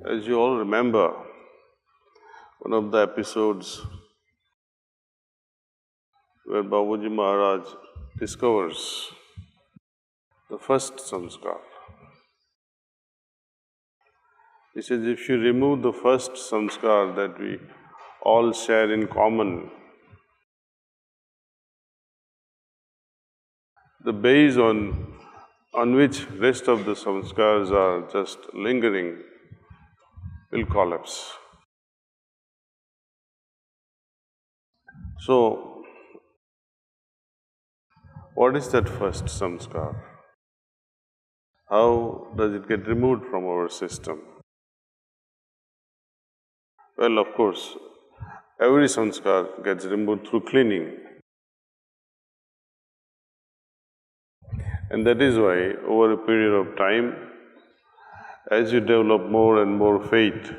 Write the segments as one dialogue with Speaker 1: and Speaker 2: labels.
Speaker 1: As you all remember, one of the episodes where Babaji Maharaj discovers the first samskara. He says, if you remove the first samskara that we all share in common, the base on which rest of the samskaras are just lingering will collapse. So, what is that first samskara? How does it get removed from our system? Well, of course, every samskara gets removed through cleaning. And that is why, over a period of time, as you develop more and more faith,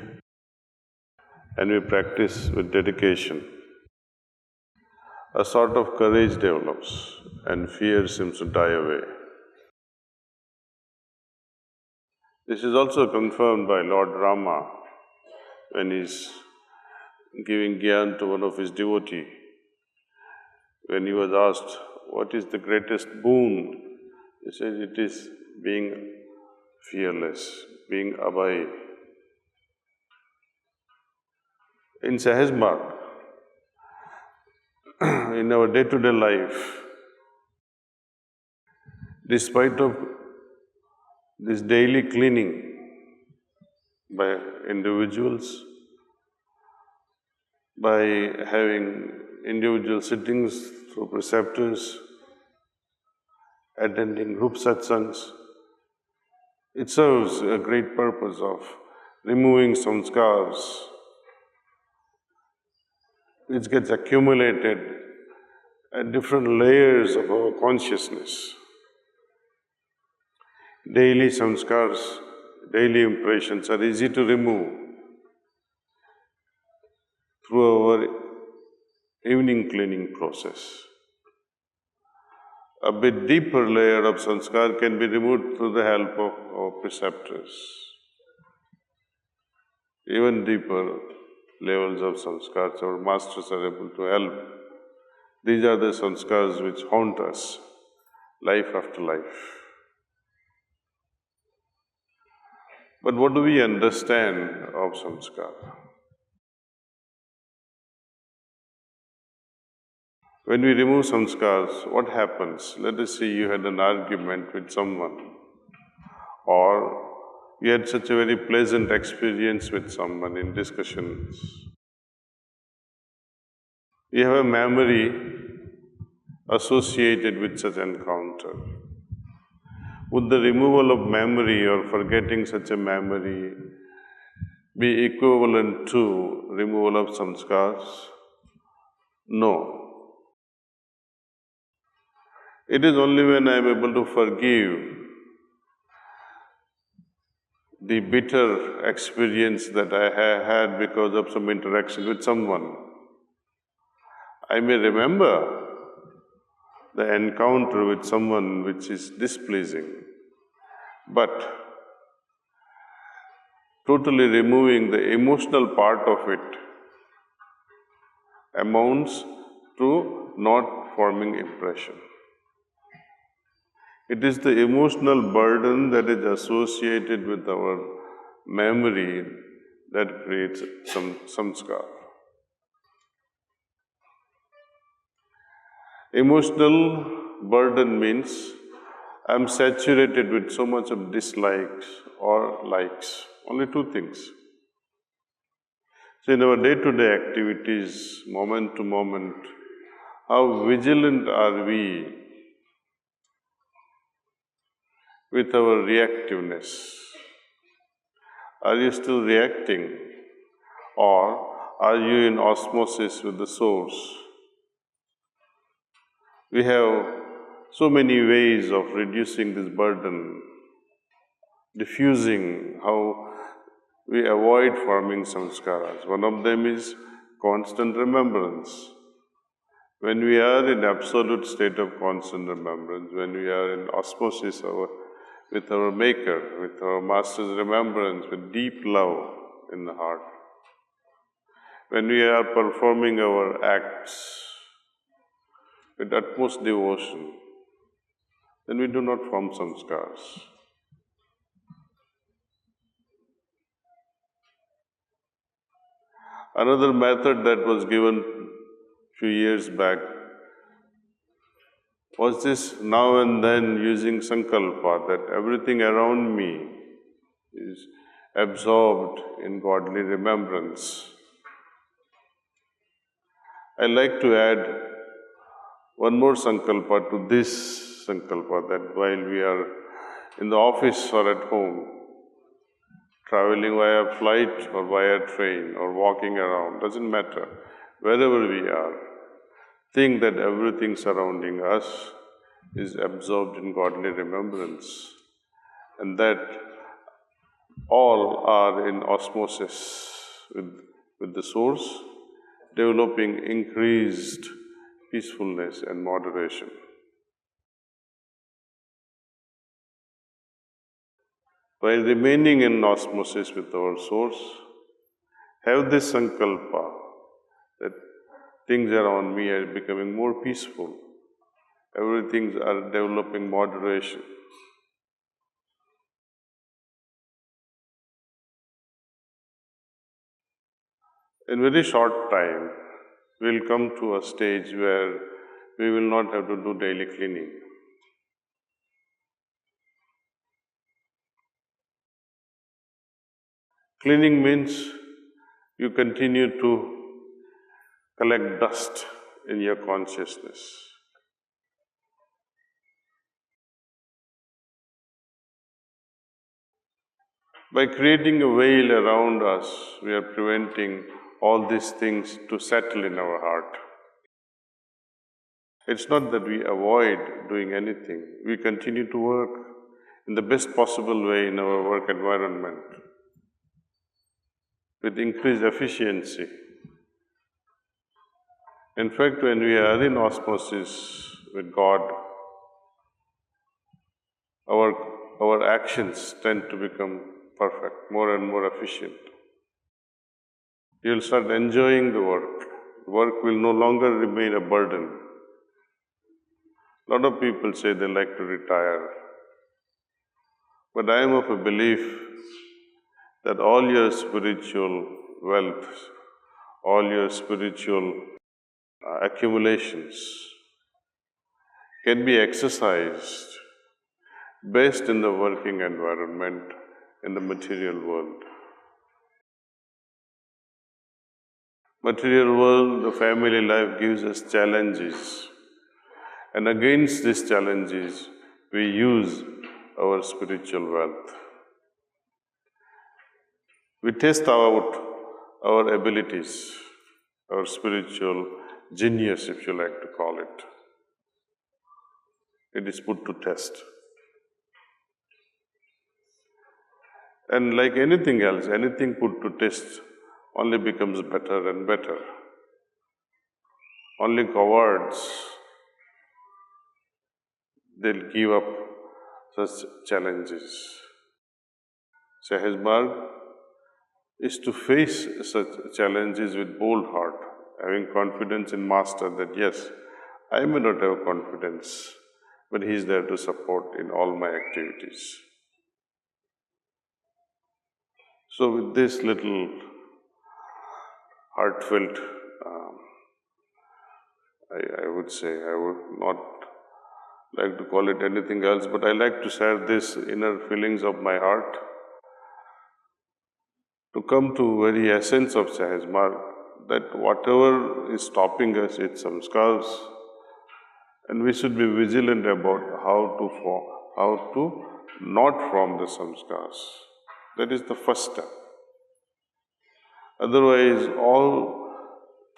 Speaker 1: and we practice with dedication, a sort of courage develops and fear seems to die away. This is also confirmed by Lord Rama when he's giving gyan to one of his devotees. When he was asked, what is the greatest boon? He said, it is being fearless, being abhay. In Sahaj Marg, in our day-to-day life, despite of this daily cleaning by individuals, by having individual sittings through preceptors, attending group satsangs, it serves a great purpose of removing samskaras which gets accumulated at different layers of our consciousness. Daily samskaras, daily impressions are easy to remove through our evening cleaning process. A bit deeper layer of samskar can be removed through the help of our preceptors. Even deeper levels of samskars, our masters are able to help. These are the samskars which haunt us life after life. But what do we understand of samskara? When we remove samskars, what happens? Let us say you had an argument with someone, or you had such a very pleasant experience with someone in discussions. You have a memory associated with such encounter. Would the removal of memory or forgetting such a memory be equivalent to removal of samskars? No. It is only when I am able to forgive the bitter experience that I had because of some interaction with someone. I may remember the encounter with someone which is displeasing, but totally removing the emotional part of it amounts to not forming impression. It is the emotional burden that is associated with our memory that creates some samskara. Emotional burden means I am saturated with so much of dislikes or likes. Only two things. So in our day-to-day activities, moment to moment, how vigilant are we with our reactiveness? Are you still reacting, or are you in osmosis with the source? We have so many ways of reducing this burden, diffusing how we avoid forming samskaras. One of them is constant remembrance. When we are in absolute state of constant remembrance, when we are in osmosis with our Maker, with our Master's remembrance, with deep love, in the heart. When we are performing our acts with utmost devotion, then we do not form samskaras. Another method that was given few years back was this now and then using Sankalpa, that everything around me is absorbed in godly remembrance. I like to add one more Sankalpa to this Sankalpa, that while we are in the office or at home, traveling via flight or via train or walking around, doesn't matter, wherever we are, think that everything surrounding us is absorbed in godly remembrance, and that all are in osmosis with the Source, developing increased peacefulness and moderation. While remaining in osmosis with our Source, have this Sankalpa that things around me are becoming more peaceful, everything are developing moderation. In very short time, we'll come to a stage where we will not have to do daily cleaning. Cleaning means you continue to collect dust in your consciousness. By creating a veil around us, we are preventing all these things to settle in our heart. It's not that we avoid doing anything. We continue to work in the best possible way in our work environment with increased efficiency. In fact, when we are in osmosis with God, our actions tend to become perfect, more and more efficient. You'll start enjoying the work. Work will no longer remain a burden. A lot of people say they like to retire. But I am of a belief that all your spiritual wealth, all your spiritual accumulations can be exercised best in the working environment in the material world. Material world, the family life gives us challenges, and against these challenges, we use our spiritual wealth. We test out our abilities, our spiritual genius, if you like to call it. It is put to test. And like anything else, anything put to test only becomes better and better. Only cowards, they'll give up such challenges. Sahaj Marg is to face such challenges with bold heart, having confidence in Master that yes, I may not have confidence, but he is there to support in all my activities. So with this little heartfelt, I would say, I would not like to call it anything else, but I like to share this inner feelings of my heart to come to very essence of Sahaj Marg, that whatever is stopping us, it's samskars, and we should be vigilant about how to not form the samskars. That is the first step. Otherwise, all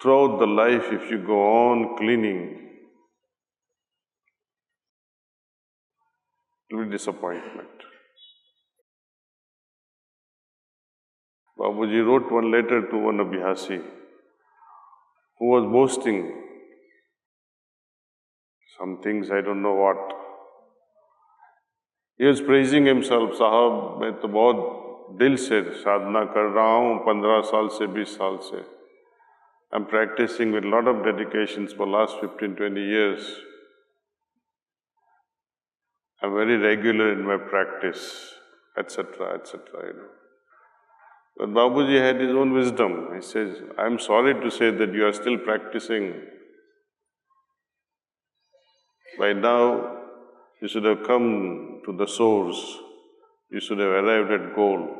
Speaker 1: throughout the life, if you go on cleaning, it will be disappointment. Babuji wrote one letter to one Abhyasi who was boasting some things, I don't know what. He was praising himself, Sahab, मैं तो बहुत दिल से साधना कर रहा हूँ 15 साल से 20 साल से. I'm practicing with a lot of dedications for last 15-20 years. I'm very regular in my practice, etc., etc., But Babuji had his own wisdom. He says, I'm sorry to say that you are still practicing. By now, you should have come to the source. You should have arrived at goal.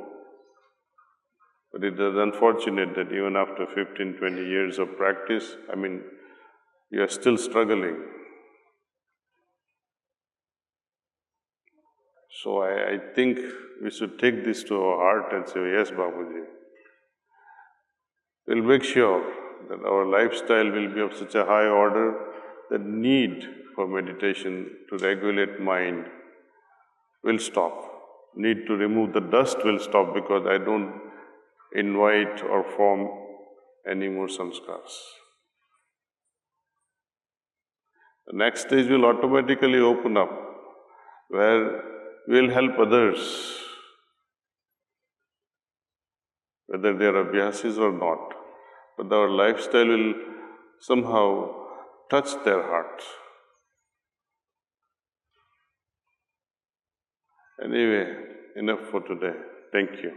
Speaker 1: But it is unfortunate that even after 15-20 years of practice, you are still struggling. So I think we should take this to our heart and say, yes, Babuji. We'll make sure that our lifestyle will be of such a high order that need for meditation to regulate mind will stop. Need to remove the dust will stop because I don't invite or form any more samskaras. The next stage will automatically open up where we'll help others, whether they are abhyasis or not. But our lifestyle will somehow touch their hearts. Anyway, enough for today. Thank you.